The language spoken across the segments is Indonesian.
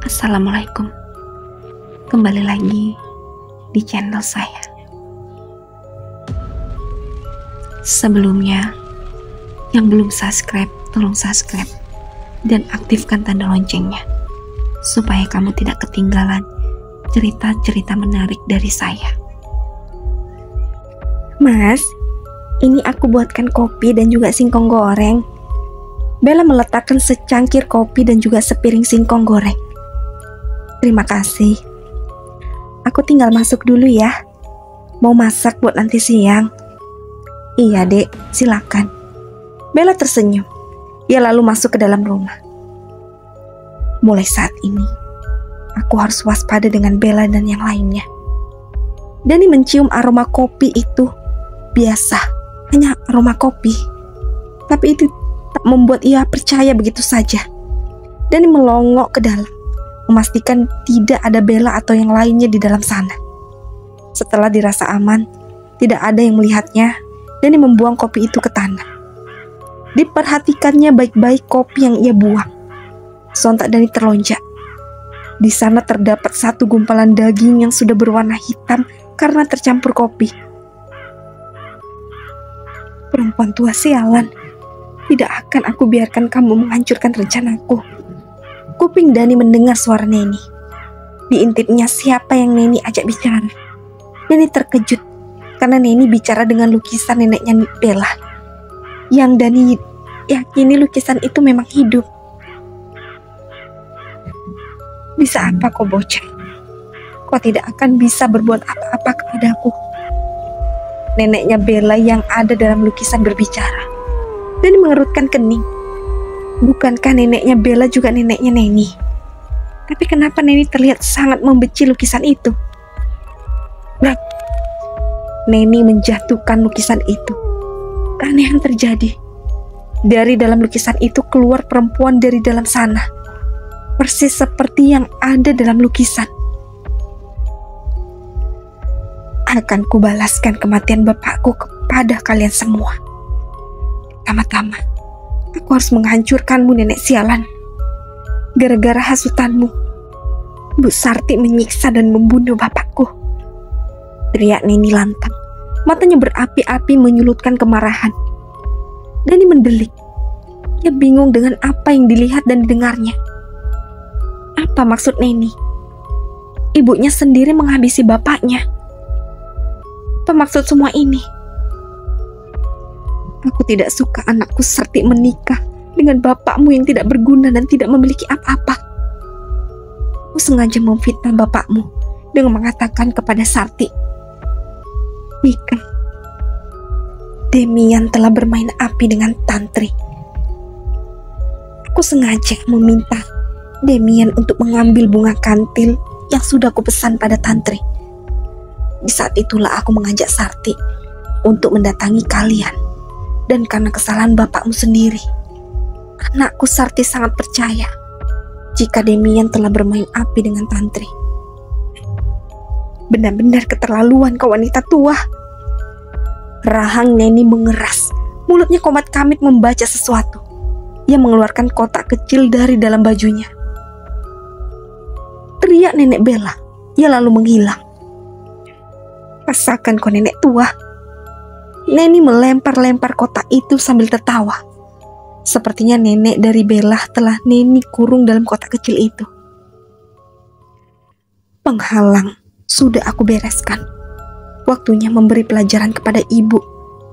Assalamualaikum. Kembali lagi di channel saya. Sebelumnya, yang belum subscribe, tolong subscribe dan aktifkan tanda loncengnya supaya kamu tidak ketinggalan cerita-cerita menarik dari saya. Mas, ini aku buatkan kopi dan juga singkong goreng. Bella meletakkan secangkir kopi dan juga sepiring singkong goreng. Terima kasih. Aku tinggal masuk dulu ya. Mau masak buat nanti siang. Iya dek, silakan. Bella tersenyum. Ia lalu masuk ke dalam rumah. Mulai saat ini, aku harus waspada dengan Bella dan yang lainnya. Dani mencium aroma kopi itu. Biasa, hanya aroma kopi. Tapi itu tak membuat ia percaya begitu saja. Dani melongok ke dalam, memastikan tidak ada Bella atau yang lainnya di dalam sana. Setelah dirasa aman, tidak ada yang melihatnya, Dani membuang kopi itu ke tanah. Diperhatikannya baik-baik kopi yang ia buang. Sontak Dani terlonjak. Di sana terdapat satu gumpalan daging yang sudah berwarna hitam karena tercampur kopi. Perempuan tua sialan, tidak akan aku biarkan kamu menghancurkan rencanaku. Kuping Dani mendengar suara Neni. Diintipnya siapa yang Neni ajak bicara. Dani terkejut karena Neni bicara dengan lukisan neneknya Bella. Yang Dani yakini lukisan itu memang hidup. Bisa apa kau bocah? Kau tidak akan bisa berbuat apa-apa kepadaku. Neneknya Bella yang ada dalam lukisan berbicara. Dani mengerutkan kening. Bukankah neneknya Bella juga neneknya Neni? Tapi kenapa Neni terlihat sangat membenci lukisan itu? Nah, Neni menjatuhkan lukisan itu. Keanehan terjadi. Dari dalam lukisan itu keluar perempuan dari dalam sana. Persis seperti yang ada dalam lukisan. Akan kubalaskan kematian bapakku kepada kalian semua. Tama-tama, aku harus menghancurkanmu nenek sialan. Gara-gara hasutanmu, Bu Sarti menyiksa dan membunuh bapakku. Teriak Neni lantang. Matanya berapi-api menyulutkan kemarahan. Dani mendelik. Ia bingung dengan apa yang dilihat dan didengarnya. Apa maksud Neni? Ibunya sendiri menghabisi bapaknya. Apa maksud semua ini? Aku tidak suka anakku Sarti menikah dengan bapakmu yang tidak berguna dan tidak memiliki apa-apa. Aku sengaja memfitnah bapakmu dengan mengatakan kepada Sarti, Mika, Demian telah bermain api dengan Tantri. Aku sengaja meminta Demian untuk mengambil bunga kantil yang sudah kupesan pada Tantri. Di saat itulah aku mengajak Sarti untuk mendatangi kalian. Dan karena kesalahan bapakmu sendiri, anakku Sarti sangat percaya jika Demian telah bermain api dengan Tantri. Benar-benar keterlaluan kau wanita tua. Rahang Neni mengeras. Mulutnya komat kamit membaca sesuatu. Ia mengeluarkan kotak kecil dari dalam bajunya. Teriak nenek Bella. Ia lalu menghilang. Rasakan kau nenek tua. Neni melempar-lempar kotak itu sambil tertawa. Sepertinya nenek dari Bella telah Neni kurung dalam kotak kecil itu. Penghalang sudah aku bereskan. Waktunya memberi pelajaran kepada ibu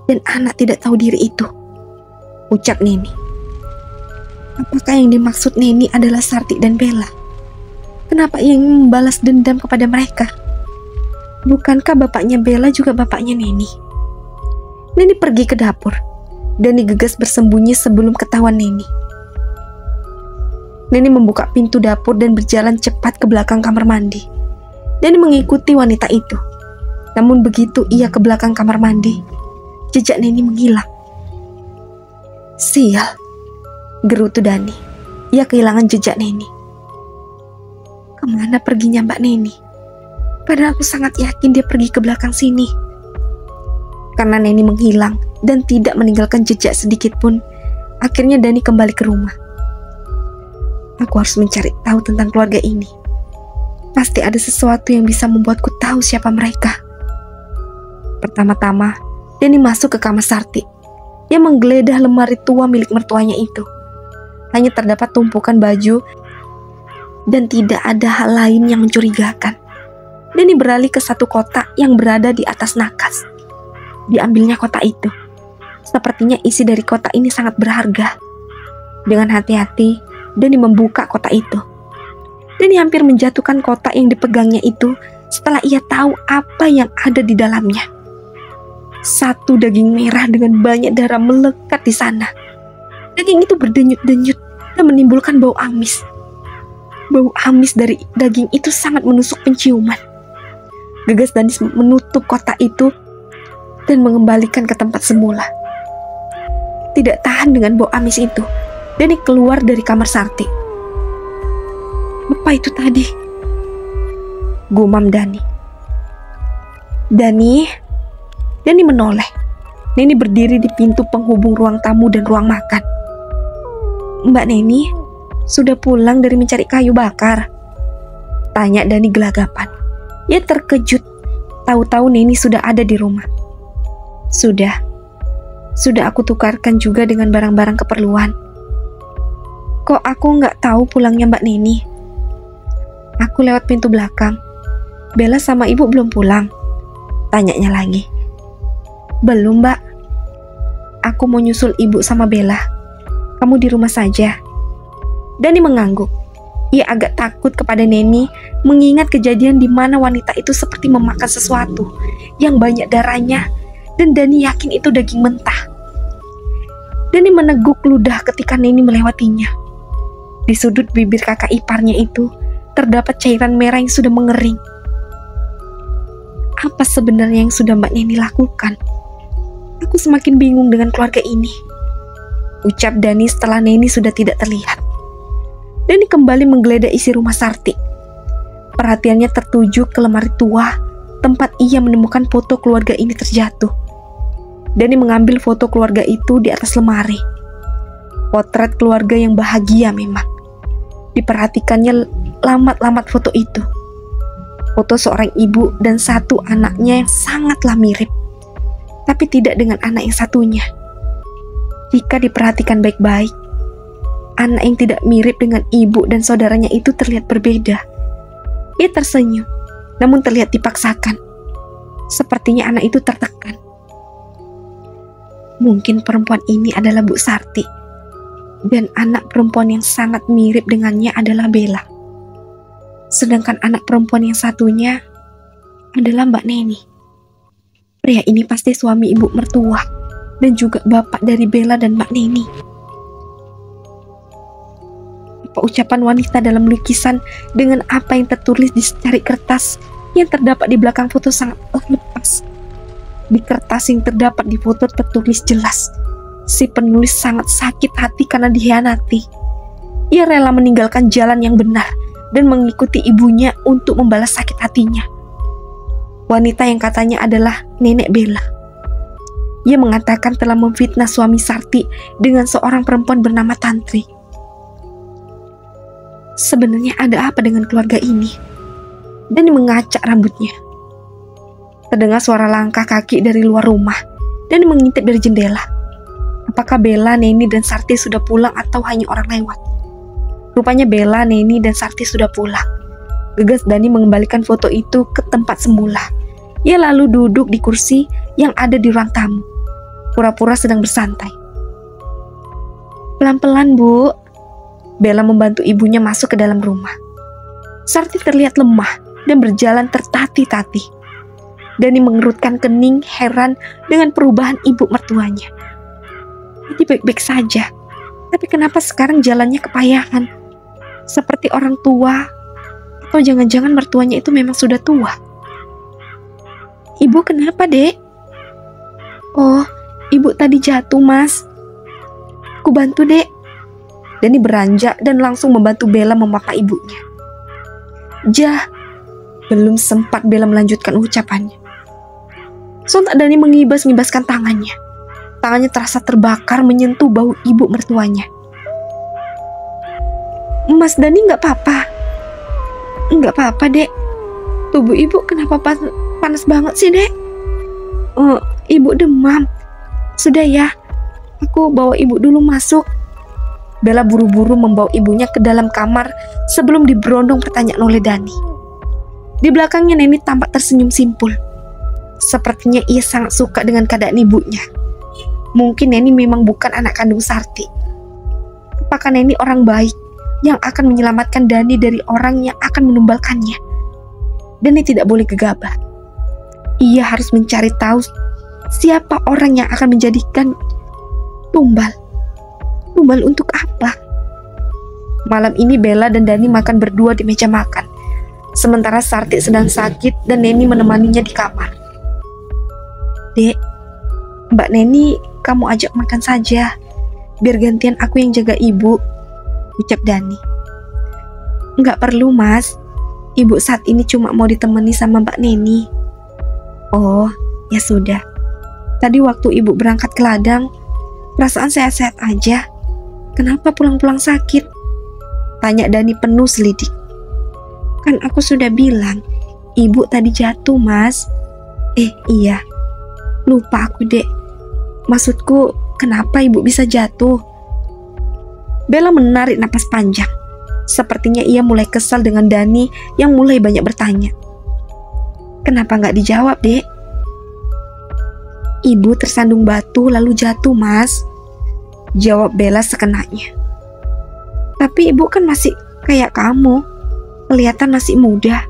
dan anak tidak tahu diri itu, ucap Neni. Apakah yang dimaksud Neni adalah Sarti dan Bella? Kenapa ia ingin membalas dendam kepada mereka? Bukankah bapaknya Bella juga bapaknya Neni? Neni pergi ke dapur. Dani gegas bersembunyi sebelum ketahuan Neni. Neni membuka pintu dapur dan berjalan cepat ke belakang kamar mandi. Dani mengikuti wanita itu. Namun begitu ia ke belakang kamar mandi, jejak Neni menghilang. Sial, gerutu Dani. Ia kehilangan jejak Neni. Kemana perginya Mbak Neni? Padahal aku sangat yakin dia pergi ke belakang sini. Karena Neni menghilang dan tidak meninggalkan jejak sedikit pun, akhirnya Dani kembali ke rumah. Aku harus mencari tahu tentang keluarga ini. Pasti ada sesuatu yang bisa membuatku tahu siapa mereka. Pertama-tama, Dani masuk ke kamar Sarti. Dia menggeledah lemari tua milik mertuanya itu. Hanya terdapat tumpukan baju dan tidak ada hal lain yang mencurigakan. Dani beralih ke satu kotak yang berada di atas nakas. Diambilnya kotak itu. Sepertinya isi dari kotak ini sangat berharga. Dengan hati-hati, Dani membuka kotak itu. Dani hampir menjatuhkan kotak yang dipegangnya itu setelah ia tahu apa yang ada di dalamnya. Satu daging merah dengan banyak darah melekat di sana. Daging itu berdenyut-denyut dan menimbulkan bau amis. Bau amis dari daging itu sangat menusuk penciuman. Gegas Dani menutup kotak itu dan mengembalikan ke tempat semula. Tidak tahan dengan bau amis itu, Dani keluar dari kamar Sarti. Apa itu tadi? Gumam Dani. Dani menoleh. Neni berdiri di pintu penghubung ruang tamu dan ruang makan. Mbak Neni, sudah pulang dari mencari kayu bakar? Tanya Dani gelagapan. Ia terkejut, tahu-tahu Neni sudah ada di rumah. Sudah aku tukarkan juga dengan barang-barang keperluan. Kok aku nggak tahu pulangnya Mbak Neni? Aku lewat pintu belakang. Bella sama ibu belum pulang? Tanyanya lagi. Belum, Mbak. Aku mau nyusul ibu sama Bella. Kamu di rumah saja. Dani mengangguk. Ia agak takut kepada Neni mengingat kejadian di mana wanita itu seperti memakan sesuatu yang banyak darahnya dan Dani yakin itu daging mentah. Dani meneguk ludah ketika Neni melewatinya. Di sudut bibir kakak iparnya itu terdapat cairan merah yang sudah mengering. Apa sebenarnya yang sudah Mbak Neni lakukan? Aku semakin bingung dengan keluarga ini, ucap Dani setelah Neni sudah tidak terlihat. Dani kembali menggeledah isi rumah Sarti. Perhatiannya tertuju ke lemari tua, tempat ia menemukan foto keluarga ini terjatuh. Dani mengambil foto keluarga itu di atas lemari. Potret keluarga yang bahagia memang. Diperhatikannya lamat-lamat foto itu. Foto seorang ibu dan satu anaknya yang sangatlah mirip, tapi tidak dengan anak yang satunya. Jika diperhatikan baik-baik, anak yang tidak mirip dengan ibu dan saudaranya itu terlihat berbeda. Ia tersenyum, namun terlihat dipaksakan. Sepertinya anak itu tertekan. Mungkin perempuan ini adalah Bu Sarti, dan anak perempuan yang sangat mirip dengannya adalah Bella. Sedangkan anak perempuan yang satunya adalah Mbak Neni. Pria ini pasti suami ibu mertua dan juga bapak dari Bella dan Mbak Neni. Apa ucapan wanita dalam lukisan dengan apa yang tertulis di secari kertas yang terdapat di belakang foto sangatlah lepas. Di kertas yang terdapat di foto tertulis jelas, si penulis sangat sakit hati karena dikhianati. Ia rela meninggalkan jalan yang benar dan mengikuti ibunya untuk membalas sakit hatinya. Wanita yang katanya adalah nenek Bella. Ia mengatakan telah memfitnah suami Sarti dengan seorang perempuan bernama Tantri. Sebenarnya ada apa dengan keluarga ini? Dani mengacak rambutnya. Terdengar suara langkah kaki dari luar rumah. Dani mengintip dari jendela. Apakah Bella, Neni, dan Sarti sudah pulang atau hanya orang lewat? Rupanya Bella, Neni, dan Sarti sudah pulang. Gegas Dani mengembalikan foto itu ke tempat semula. Ia lalu duduk di kursi yang ada di ruang tamu, pura-pura sedang bersantai. Pelan-pelan, Bu. Bella membantu ibunya masuk ke dalam rumah. Sarti terlihat lemah dan berjalan tertatih-tatih. Dani mengerutkan kening heran dengan perubahan ibu mertuanya. Ini baik-baik saja, tapi kenapa sekarang jalannya kepayahan? Seperti orang tua, atau jangan-jangan mertuanya itu memang sudah tua. Ibu kenapa, Dek? Oh, ibu tadi jatuh, Mas. Aku bantu, Dek. Dani beranjak dan langsung membantu Bella memapa ibunya. Jah, belum sempat Bella melanjutkan ucapannya. Sontak Dani mengibas-ngibaskan tangannya. Tangannya terasa terbakar menyentuh bahu ibu mertuanya. Mas Dani nggak apa-apa? Nggak apa-apa, Dek. Tubuh ibu kenapa panas banget sih, Dek? Ibu demam. Sudah ya, aku bawa ibu dulu masuk. Bella buru-buru membawa ibunya ke dalam kamar sebelum diberondong pertanyaan oleh Dani. Di belakangnya Neni tampak tersenyum simpul. Sepertinya ia sangat suka dengan keadaan ibunya. Mungkin Neni memang bukan anak kandung Sarti. Apakah Neni orang baik yang akan menyelamatkan Dani dari orang yang akan menumbalkannya? Dani tidak boleh gegabah. Ia harus mencari tahu siapa orang yang akan menjadikan tumbal. Tumbal untuk apa? Malam ini Bella dan Dani makan berdua di meja makan. Sementara Sarti sedang sakit dan Neni menemaninya di kamar. Dek, Mbak Neni kamu ajak makan saja. Biar gantian aku yang jaga ibu, ucap Dani. Nggak perlu, Mas. Ibu saat ini cuma mau ditemani sama Mbak Neni. Oh, ya sudah. Tadi waktu ibu berangkat ke ladang, perasaan sehat-sehat aja. Kenapa pulang-pulang sakit? Tanya Dani penuh selidik. Kan aku sudah bilang, ibu tadi jatuh, Mas. Iya. Lupa aku, Dek. Maksudku, kenapa ibu bisa jatuh? Bella menarik napas panjang. Sepertinya ia mulai kesal dengan Dani yang mulai banyak bertanya. Kenapa nggak dijawab, Dek? Ibu tersandung batu lalu jatuh, Mas. Jawab Bella sekenanya. Tapi ibu kan masih kayak kamu. Kelihatan masih muda.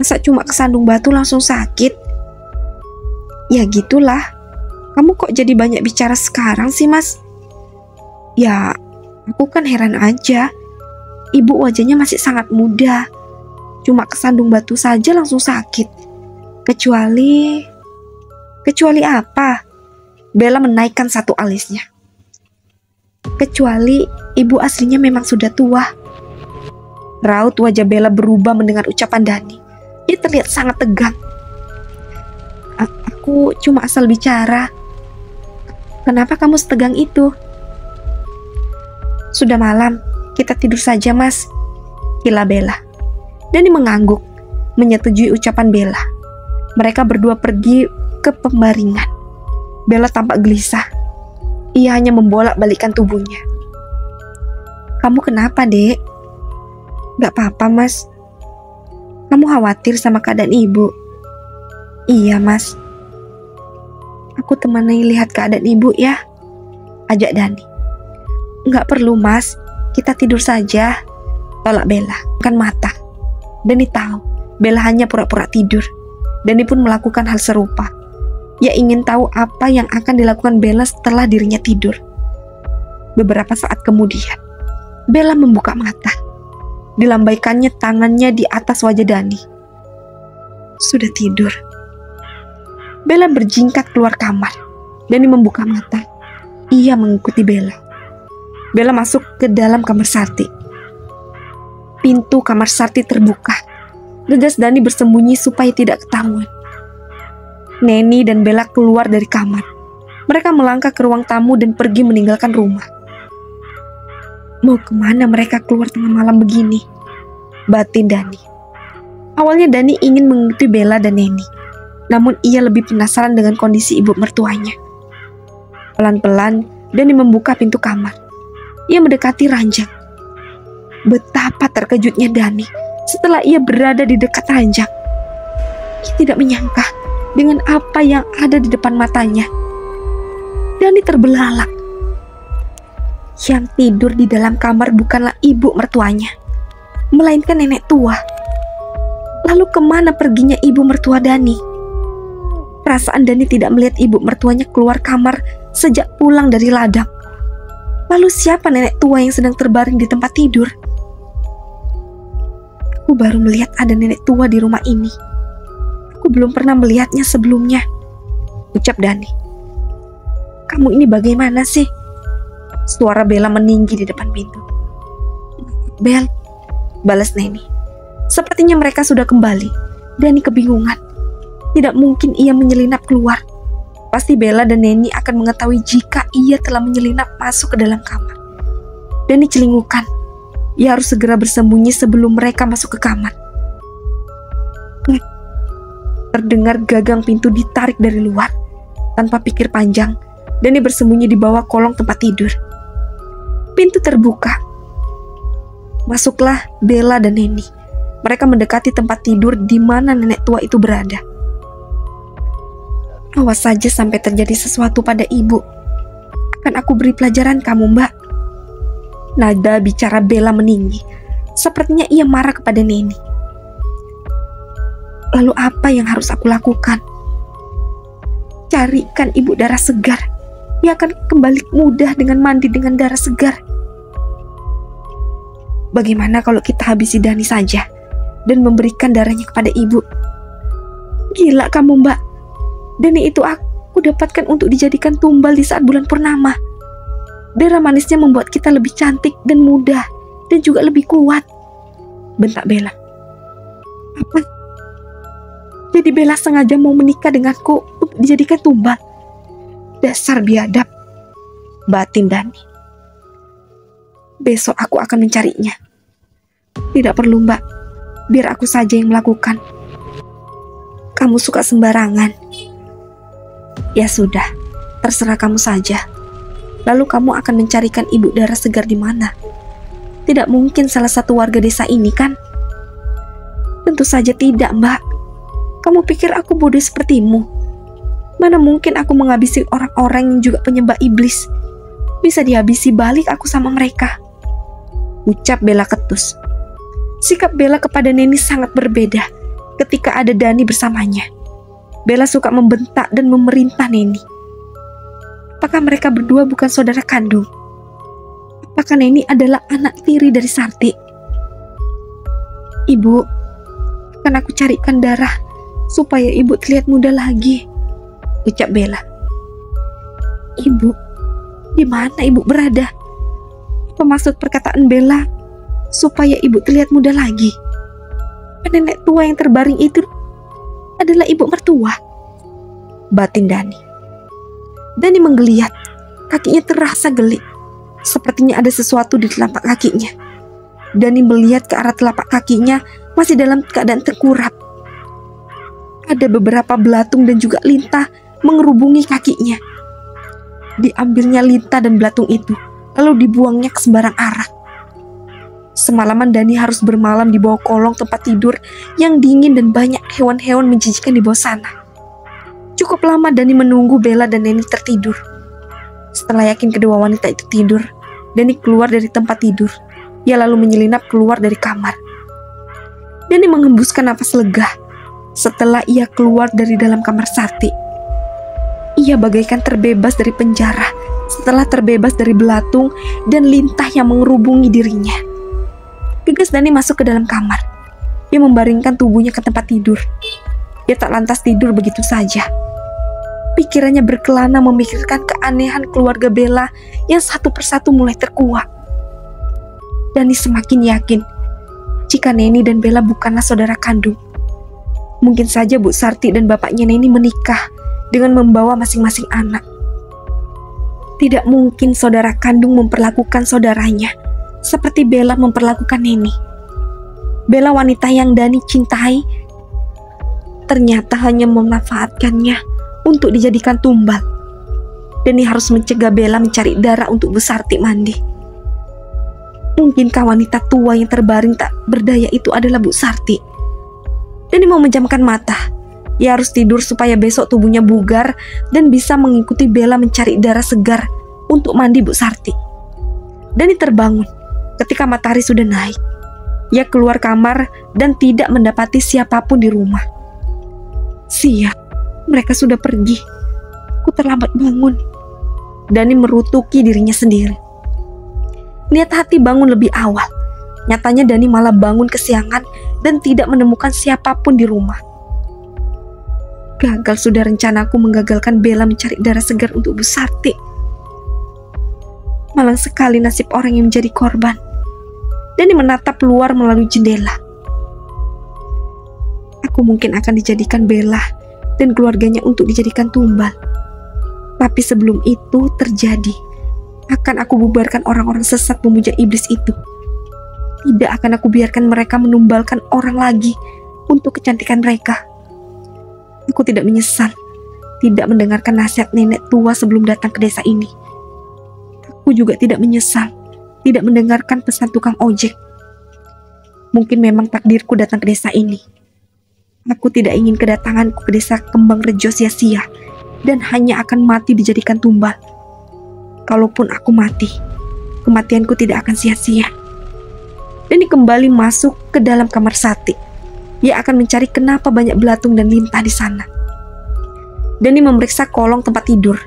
Masa cuma kesandung batu langsung sakit? Ya gitulah. Kamu kok jadi banyak bicara sekarang sih, Mas? Ya, aku kan heran aja. Ibu wajahnya masih sangat muda. Cuma kesandung batu saja langsung sakit. Kecuali apa? Bella menaikkan satu alisnya. Kecuali ibu aslinya memang sudah tua. Raut wajah Bella berubah mendengar ucapan Dani. Ia terlihat sangat tegang. Aku cuma asal bicara. Kenapa kamu setegang itu? Sudah malam, kita tidur saja, Mas. Gila Bella. Dani mengangguk, menyetujui ucapan Bella. Mereka berdua pergi ke pembaringan. Bella tampak gelisah. Ia hanya membolak-balikkan tubuhnya. Kamu kenapa, Dek? Gak apa-apa, Mas. Kamu khawatir sama keadaan ibu? Iya, Mas. Aku temani lihat keadaan ibu ya, ajak Dani. Gak perlu, Mas. Kita tidur saja, tolak Bella. Bukan mata. Dani tahu Bella hanya pura-pura tidur. Dani pun melakukan hal serupa. Ia ingin tahu apa yang akan dilakukan Bella setelah dirinya tidur. Beberapa saat kemudian, Bella membuka mata. Dilambaikannya tangannya di atas wajah Dani. Sudah tidur. Bella berjingkat keluar kamar. Dani membuka mata. Ia mengikuti Bella. Bella masuk ke dalam kamar Sarti. Pintu kamar Sarti terbuka. Gegas Dani bersembunyi supaya tidak ketahuan. Neni dan Bella keluar dari kamar. Mereka melangkah ke ruang tamu dan pergi meninggalkan rumah. Mau kemana mereka keluar tengah malam begini? Batin Dani. Awalnya Dani ingin mengikuti Bella dan Neni. Namun ia lebih penasaran dengan kondisi ibu mertuanya. Pelan-pelan Dani membuka pintu kamar. Ia mendekati ranjang. Betapa terkejutnya Dani setelah ia berada di dekat ranjang. Ia tidak menyangka dengan apa yang ada di depan matanya. Dani terbelalak. Yang tidur di dalam kamar bukanlah ibu mertuanya, melainkan nenek tua. Lalu kemana perginya ibu mertua Dani? Perasaan Dani tidak melihat ibu mertuanya keluar kamar sejak pulang dari ladang. Lalu siapa nenek tua yang sedang terbaring di tempat tidur? Aku baru melihat ada nenek tua di rumah ini. Aku belum pernah melihatnya sebelumnya, ucap Dani. Kamu ini bagaimana sih? Suara Bella meninggi di depan pintu. Bel, balas Neni. Sepertinya mereka sudah kembali. Dani kebingungan. Tidak mungkin ia menyelinap keluar. Pasti Bella dan Neni akan mengetahui jika ia telah menyelinap masuk ke dalam kamar. Dani celingukan. Ia harus segera bersembunyi sebelum mereka masuk ke kamar. Klek. Terdengar gagang pintu ditarik dari luar. Tanpa pikir panjang, Dani bersembunyi di bawah kolong tempat tidur. Pintu terbuka. Masuklah Bella dan Neni. Mereka mendekati tempat tidur di mana nenek tua itu berada. Awas saja sampai terjadi sesuatu pada ibu. Akan aku beri pelajaran kamu, Mbak. Nada bicara Bella meninggi. Sepertinya ia marah kepada Neni. Lalu apa yang harus aku lakukan? Carikan ibu darah segar. Ia akan kembali mudah dengan mandi dengan darah segar. Bagaimana kalau kita habisi Dani saja dan memberikan darahnya kepada ibu? Gila kamu, Mbak. Dani itu aku dapatkan untuk dijadikan tumbal di saat bulan purnama. Darah manisnya membuat kita lebih cantik dan muda dan juga lebih kuat. Bentak Bella. Apa? Jadi Bella sengaja mau menikah denganku untuk dijadikan tumbal? Dasar biadab, batin Dani. Besok aku akan mencarinya. Tidak perlu, Mbak. Biar aku saja yang melakukan. Kamu suka sembarangan. Ya sudah, terserah kamu saja. Lalu kamu akan mencarikan ibu darah segar di mana? Tidak mungkin salah satu warga desa ini, kan? Tentu saja tidak, Mbak. Kamu pikir aku bodoh sepertimu? Mana mungkin aku menghabisi orang-orang yang juga penyembah iblis. Bisa dihabisi balik aku sama mereka. Ucap Bella ketus. Sikap Bella kepada Neni sangat berbeda ketika ada Dani bersamanya. Bella suka membentak dan memerintah Neni. Apakah mereka berdua bukan saudara kandung? Apakah Neni adalah anak tiri dari Sarti? Ibu, akan aku carikan darah supaya ibu terlihat muda lagi, ucap Bella. Ibu, di mana ibu berada? Apa maksud perkataan Bella supaya ibu terlihat muda lagi? Nenek tua yang terbaring itu adalah ibu mertua, batin Dani. Dani menggeliat, kakinya terasa geli. Sepertinya ada sesuatu di telapak kakinya. Dani melihat ke arah telapak kakinya masih dalam keadaan terkurap. Ada beberapa belatung dan juga lintah mengerubungi kakinya. Diambilnya lintah dan belatung itu, lalu dibuangnya ke sembarang arah. Semalaman Dani harus bermalam di bawah kolong tempat tidur yang dingin dan banyak hewan-hewan menjijikkan di bawah sana. Cukup lama Dani menunggu Bella dan Neni tertidur. Setelah yakin kedua wanita itu tidur, Dani keluar dari tempat tidur. Ia lalu menyelinap keluar dari kamar. Dani menghembuskan napas lega setelah ia keluar dari dalam kamar Sarti. Ia bagaikan terbebas dari penjara setelah terbebas dari belatung dan lintah yang mengerubungi dirinya. Gegas Dani masuk ke dalam kamar. Ia membaringkan tubuhnya ke tempat tidur. Ia tak lantas tidur begitu saja. Pikirannya berkelana memikirkan keanehan keluarga Bella yang satu persatu mulai terkuak. Dani semakin yakin jika Neni dan Bella bukanlah saudara kandung. Mungkin saja Bu Sarti dan bapaknya Neni menikah dengan membawa masing-masing anak. Tidak mungkin saudara kandung memperlakukan saudaranya seperti Bella memperlakukan Neni. Bella, wanita yang Dani cintai, ternyata hanya memanfaatkannya untuk dijadikan tumbal. Dani harus mencegah Bella mencari darah untuk Bu Sarti mandi. Mungkinkah wanita tua yang terbaring tak berdaya itu adalah Bu Sarti? Dani mau menjamkan mata. Ia harus tidur supaya besok tubuhnya bugar dan bisa mengikuti Bella mencari darah segar untuk mandi Bu Sarti. Dani terbangun ketika matahari sudah naik. Ia keluar kamar dan tidak mendapati siapapun di rumah. Siap, mereka sudah pergi. Aku terlambat bangun. Dani merutuki dirinya sendiri. Niat hati bangun lebih awal. Nyatanya Dani malah bangun kesiangan dan tidak menemukan siapapun di rumah. Gagal sudah rencanaku menggagalkan Bella mencari darah segar untuk Bu Sarti. Malang sekali nasib orang yang menjadi korban. Dani menatap keluar melalui jendela. Aku mungkin akan dijadikan Bella dan keluarganya untuk dijadikan tumbal. Tapi sebelum itu terjadi, akan aku bubarkan orang-orang sesat pemuja iblis itu. Tidak akan aku biarkan mereka menumbalkan orang lagi untuk kecantikan mereka. Aku tidak menyesal tidak mendengarkan nasihat nenek tua sebelum datang ke desa ini. Aku juga tidak menyesal tidak mendengarkan pesan tukang ojek. Mungkin memang takdirku datang ke desa ini. Aku tidak ingin kedatanganku ke desa Kembang Rejo sia-sia dan hanya akan mati dijadikan tumbal. Kalaupun aku mati, kematianku tidak akan sia-sia. Dani kembali masuk ke dalam kamar Sati. Ia akan mencari kenapa banyak belatung dan lintah di sana. Dani memeriksa kolong tempat tidur.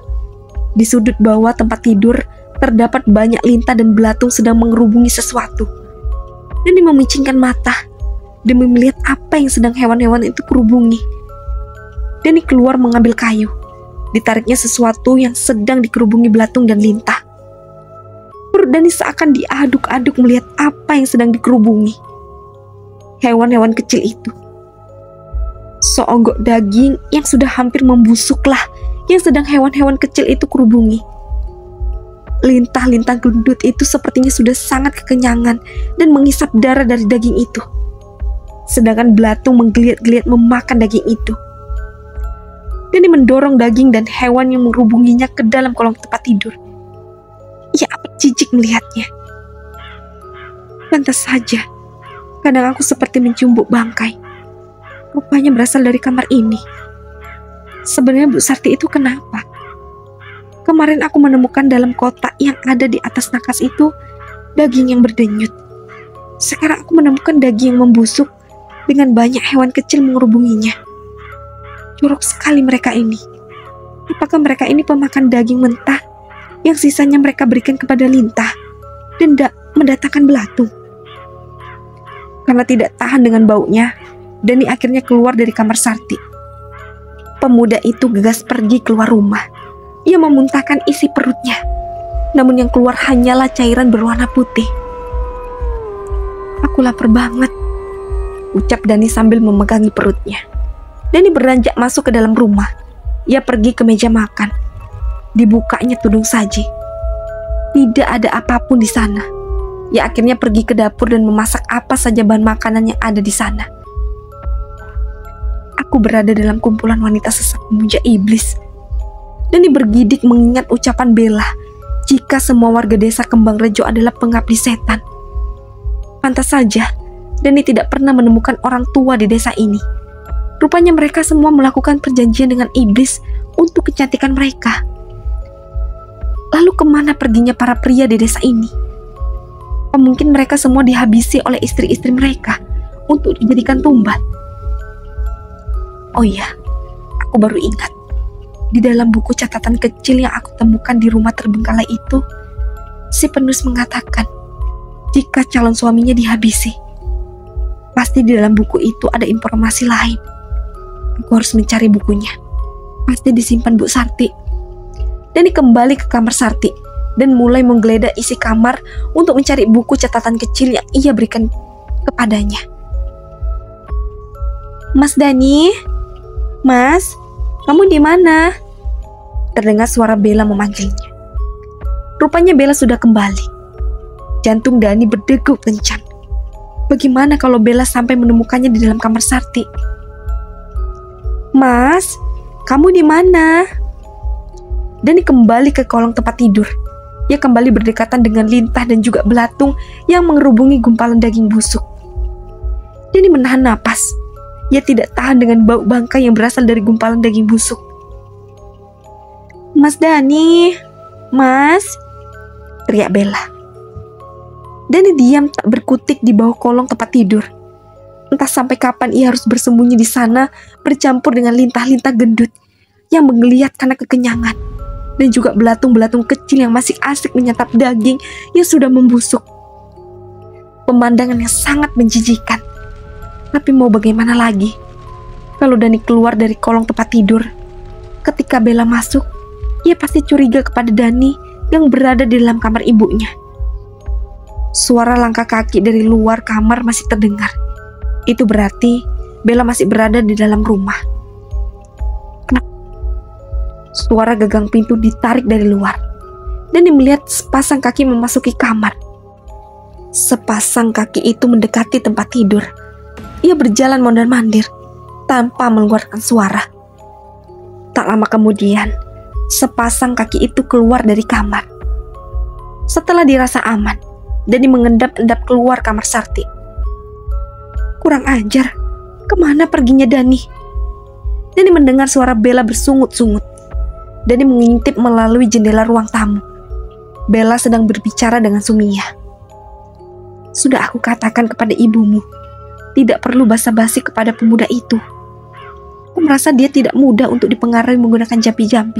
Di sudut bawah tempat tidur terdapat banyak lintah dan belatung sedang mengerubungi sesuatu. Dani memicingkan mata demi melihat apa yang sedang hewan-hewan itu kerubungi. Dani keluar mengambil kayu. Ditariknya sesuatu yang sedang dikerubungi belatung dan lintah. Perut Dani seakan diaduk-aduk melihat apa yang sedang dikerubungi. Hewan-hewan kecil itu. Seonggok daging yang sudah hampir membusuklah yang sedang hewan-hewan kecil itu kerubungi. Lintah-lintah gendut itu sepertinya sudah sangat kekenyangan dan menghisap darah dari daging itu. Sedangkan belatung menggeliat-geliat memakan daging itu. Dani mendorong daging dan hewan yang mengerubunginya ke dalam kolong tempat tidur. Ia amat jijik melihatnya. Pantas saja, kadang aku seperti mencium bau bangkai. Rupanya berasal dari kamar ini. Sebenarnya Bu Sarti itu kenapa? Kemarin aku menemukan dalam kotak yang ada di atas nakas itu daging yang berdenyut. Sekarang aku menemukan daging yang membusuk dengan banyak hewan kecil mengerubunginya. Jorok sekali mereka ini. Apakah mereka ini pemakan daging mentah yang sisanya mereka berikan kepada lintah dan mendatangkan belatung? Karena tidak tahan dengan baunya, Dani akhirnya keluar dari kamar Sarti. Pemuda itu gegas pergi keluar rumah. Ia memuntahkan isi perutnya, namun yang keluar hanyalah cairan berwarna putih. Aku lapar banget, ucap Dani sambil memegangi perutnya. Dani beranjak masuk ke dalam rumah. Ia pergi ke meja makan. Dibukanya tudung saji. Tidak ada apapun di sana. Ia akhirnya pergi ke dapur dan memasak apa saja bahan makanan yang ada di sana. Aku berada dalam kumpulan wanita sesat pemuja iblis. Dani bergidik mengingat ucapan Bella jika semua warga desa Kembang Rejo adalah pengabdi setan. Pantas saja Dani tidak pernah menemukan orang tua di desa ini. Rupanya mereka semua melakukan perjanjian dengan iblis untuk kecantikan mereka. Lalu kemana perginya para pria di desa ini? Mungkin mereka semua dihabisi oleh istri-istri mereka untuk dijadikan tumbal. Oh iya, aku baru ingat. Di dalam buku catatan kecil yang aku temukan di rumah terbengkalai itu, si penulis mengatakan jika calon suaminya dihabisi, pasti di dalam buku itu ada informasi lain. Aku harus mencari bukunya. Pasti disimpan Bu Sarti. Dani kembali ke kamar Sarti dan mulai menggeledah isi kamar untuk mencari buku catatan kecil yang ia berikan kepadanya. Mas Dani, Mas, kamu di mana? Terdengar suara Bella memanggilnya. Rupanya Bella sudah kembali. Jantung Dani berdegup kencang. Bagaimana kalau Bella sampai menemukannya di dalam kamar Sarti? Mas, kamu di mana? Dani kembali ke kolong tempat tidur. Ia kembali berdekatan dengan lintah dan juga belatung yang mengerubungi gumpalan daging busuk. Dani menahan napas. Ia tidak tahan dengan bau bangkai yang berasal dari gumpalan daging busuk. Mas Dani, Mas, teriak Bella. Dani diam tak berkutik di bawah kolong tempat tidur. Entah sampai kapan ia harus bersembunyi di sana bercampur dengan lintah-lintah gendut yang menggeliat karena kekenyangan dan juga belatung-belatung kecil yang masih asik menyantap daging yang sudah membusuk. Pemandangan yang sangat menjijikan. Tapi mau bagaimana lagi? Kalau Dani keluar dari kolong tempat tidur, ketika Bella masuk, ia pasti curiga kepada Dani yang berada di dalam kamar ibunya. Suara langkah kaki dari luar kamar masih terdengar. Itu berarti Bella masih berada di dalam rumah. Kenapa? Suara gagang pintu ditarik dari luar. Dani melihat sepasang kaki memasuki kamar. Sepasang kaki itu mendekati tempat tidur. Ia berjalan mondar-mandir tanpa mengeluarkan suara. Tak lama kemudian, sepasang kaki itu keluar dari kamar. Setelah dirasa aman, Dani mengendap-endap keluar kamar Sarti. Kurang ajar, kemana perginya Dani? Dani mendengar suara Bella bersungut-sungut. Dani mengintip melalui jendela ruang tamu. Bella sedang berbicara dengan Sumia. Sudah aku katakan kepada ibumu, tidak perlu basa-basi kepada pemuda itu. Aku merasa dia tidak mudah untuk dipengaruhi menggunakan jampi-jampi.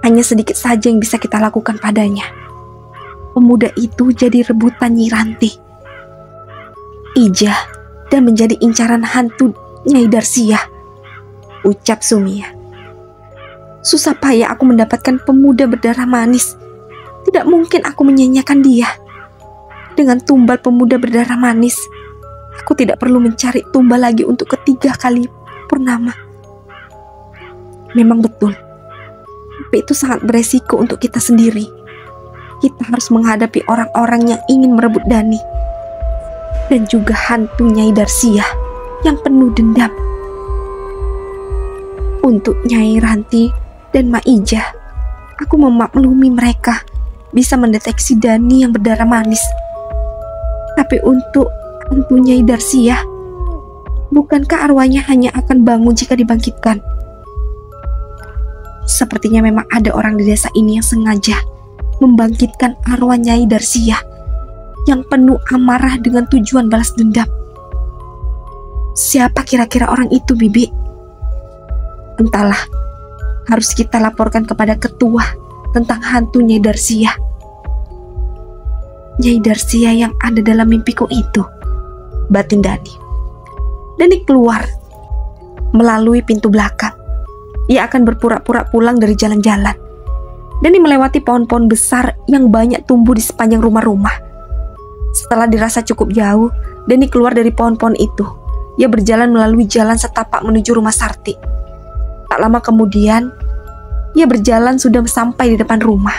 Hanya sedikit saja yang bisa kita lakukan padanya. Pemuda itu jadi rebutan Nyi Ranti, Ija, dan menjadi incaran hantu Nyai Darsia, ucap Sumia. Susah payah aku mendapatkan pemuda berdarah manis. Tidak mungkin aku menyanyiakan dia. Dengan tumbal pemuda berdarah manis, aku tidak perlu mencari tumbal lagi untuk ketiga kali purnama. Memang betul, tapi itu sangat beresiko untuk kita sendiri. Kita harus menghadapi orang-orang yang ingin merebut Dani, dan juga hantu Nyai Darsia yang penuh dendam. Untuk Nyai Ranti dan Maija, aku memaklumi mereka bisa mendeteksi Dani yang berdarah manis. Tapi untuk hantu Nyai Darsia, bukankah arwahnya hanya akan bangun jika dibangkitkan? Sepertinya memang ada orang di desa ini yang sengaja membangkitkan arwah Nyai Darsia yang penuh amarah dengan tujuan balas dendam. Siapa kira-kira orang itu, Bibi? Entahlah, harus kita laporkan kepada ketua tentang hantu Nyai Darsia. Nyai Darsia yang ada dalam mimpiku itu, batin Dani. Dani keluar melalui pintu belakang. Ia akan berpura-pura pulang dari jalan-jalan. Dani melewati pohon-pohon besar yang banyak tumbuh di sepanjang rumah-rumah. Setelah dirasa cukup jauh, Dani keluar dari pohon-pohon itu. Ia berjalan melalui jalan setapak menuju rumah Sarti. Tak lama kemudian, ia berjalan sudah sampai di depan rumah.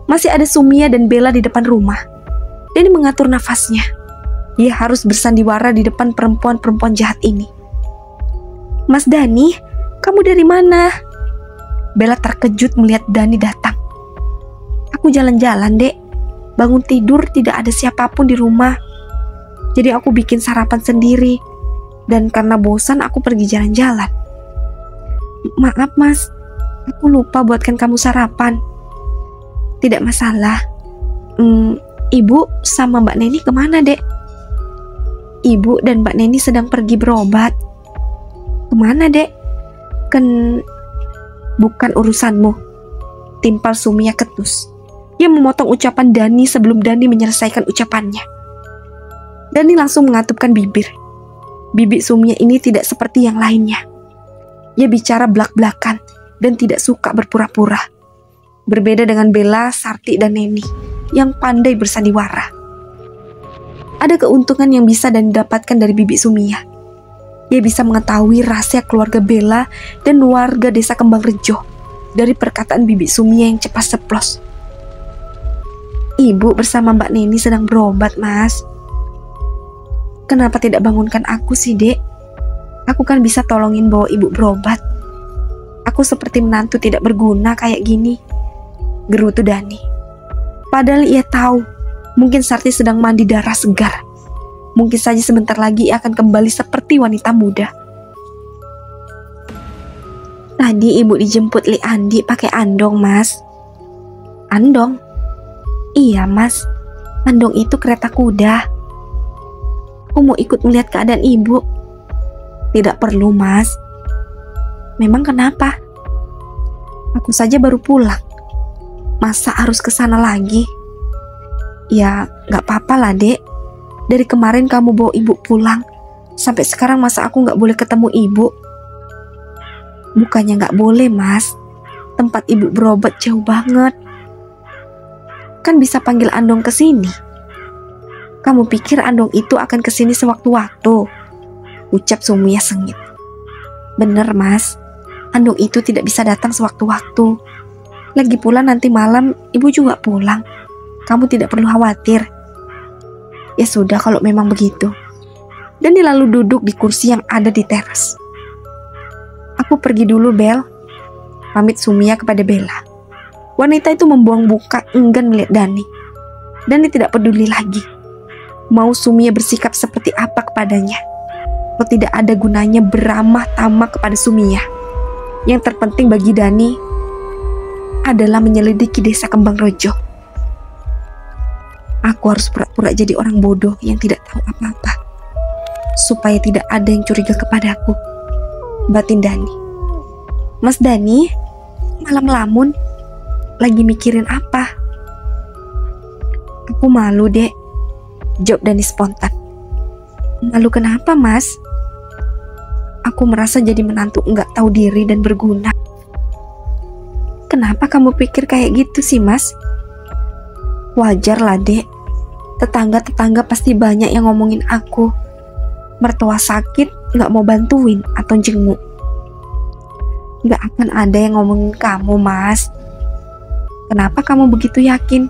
Masih ada Sumia dan Bella di depan rumah. Dani mengatur nafasnya. Ia harus bersandiwara di depan perempuan-perempuan jahat ini. Mas Dani, kamu dari mana? Bella terkejut melihat Dani datang. Aku jalan-jalan, Dek. Bangun tidur tidak ada siapapun di rumah. Jadi aku bikin sarapan sendiri. Dan karena bosan aku pergi jalan-jalan. Maaf Mas, aku lupa buatkan kamu sarapan. Tidak masalah. Ibu sama Mbak Neni kemana, Dek? Ibu dan Mbak Neni sedang pergi berobat. Kemana, Dek? Bukan urusanmu, timpal Sumia ketus. Ia memotong ucapan Dani sebelum Dani menyelesaikan ucapannya. Dani langsung mengatupkan bibir. Bibi Sumia ini tidak seperti yang lainnya. Ia bicara belak-belakan dan tidak suka berpura-pura. Berbeda dengan Bella, Sarti, dan Neni yang pandai bersandiwara. Ada keuntungan yang bisa Dani dapatkan dari Bibi Sumia. Ia bisa mengetahui rahasia keluarga Bella dan warga desa Kembang Rejo dari perkataan Bibi Sumia yang cepat ceplos. Ibu bersama Mbak Neni sedang berobat, Mas. Kenapa tidak bangunkan aku sih, Dek? Aku kan bisa tolongin bawa ibu berobat. Aku seperti menantu tidak berguna kayak gini, gerutu Dani. Padahal ia tahu, mungkin Sarti sedang mandi darah segar. Mungkin saja sebentar lagi ia akan kembali seperti wanita muda. Tadi ibu dijemput Li Andi pakai andong, Mas. Andong? Iya, Mas. Andong itu kereta kuda. Aku mau ikut melihat keadaan ibu. Tidak perlu, Mas. Memang kenapa? Aku saja baru pulang. Masa harus ke sana lagi? Ya, gak apa-apa lah, Dek. Dari kemarin kamu bawa ibu pulang, sampai sekarang masa aku gak boleh ketemu ibu? Bukannya gak boleh, Mas. Tempat ibu berobat jauh banget. Kan bisa panggil Andong ke sini. Kamu pikir Andong itu akan ke sini sewaktu-waktu? Ucap Sumia sengit. Bener, Mas. Andong itu tidak bisa datang sewaktu-waktu. Lagi pula nanti malam ibu juga pulang. Kamu tidak perlu khawatir. Ya sudah kalau memang begitu. Dani lalu duduk di kursi yang ada di teras. Aku pergi dulu, Bel. Pamit Sumia kepada Bella. Wanita itu membuang muka enggan melihat Dani. Dani tidak peduli lagi. Mau Sumia bersikap seperti apa kepadanya. Atau tidak ada gunanya beramah tamah kepada Sumia. Yang terpenting bagi Dani adalah menyelidiki desa Kembang Rejo. Aku harus pura-pura jadi orang bodoh yang tidak tahu apa-apa, supaya tidak ada yang curiga kepadaku, batin Dani. Mas Dani, malam lamun, lagi mikirin apa? Aku malu, Dek, jawab Dani spontan. Malu kenapa, Mas? Aku merasa jadi menantu nggak tahu diri dan berguna. Kenapa kamu pikir kayak gitu sih, Mas? Wajar lah, Dek. Tetangga-tetangga pasti banyak yang ngomongin aku. Mertua sakit, gak mau bantuin atau jenguk. Gak akan ada yang ngomongin kamu, Mas. Kenapa kamu begitu yakin?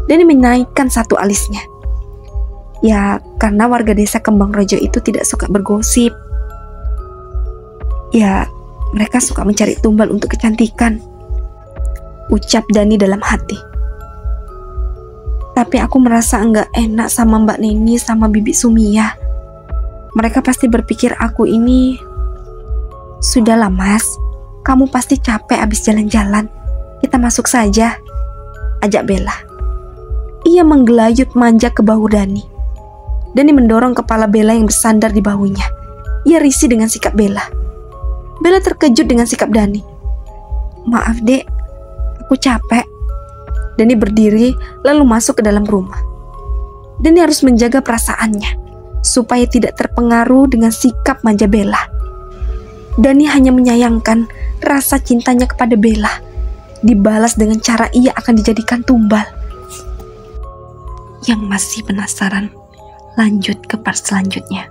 Dani menaikkan satu alisnya. Ya, karena warga desa Kembang Rejo itu tidak suka bergosip. Ya, mereka suka mencari tumbal untuk kecantikan, ucap Dani dalam hati. Tapi aku merasa enggak enak sama Mbak Neni sama Bibi Sumia. Mereka pasti berpikir aku ini... Sudahlah, Mas, kamu pasti capek abis jalan-jalan. Kita masuk saja, ajak Bella. Ia menggelayut manja ke bahu Dani. Dani mendorong kepala Bella yang bersandar di bahunya. Ia risih dengan sikap Bella. Bella terkejut dengan sikap Dani. Maaf, Dek, aku capek. Dani berdiri lalu masuk ke dalam rumah. Dani harus menjaga perasaannya supaya tidak terpengaruh dengan sikap manja Bella. Dani hanya menyayangkan rasa cintanya kepada Bella dibalas dengan cara ia akan dijadikan tumbal. Yang masih penasaran, lanjut ke part selanjutnya.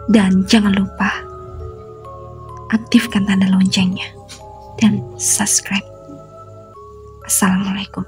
Dan jangan lupa aktifkan tanda loncengnya dan subscribe. Assalamualaikum.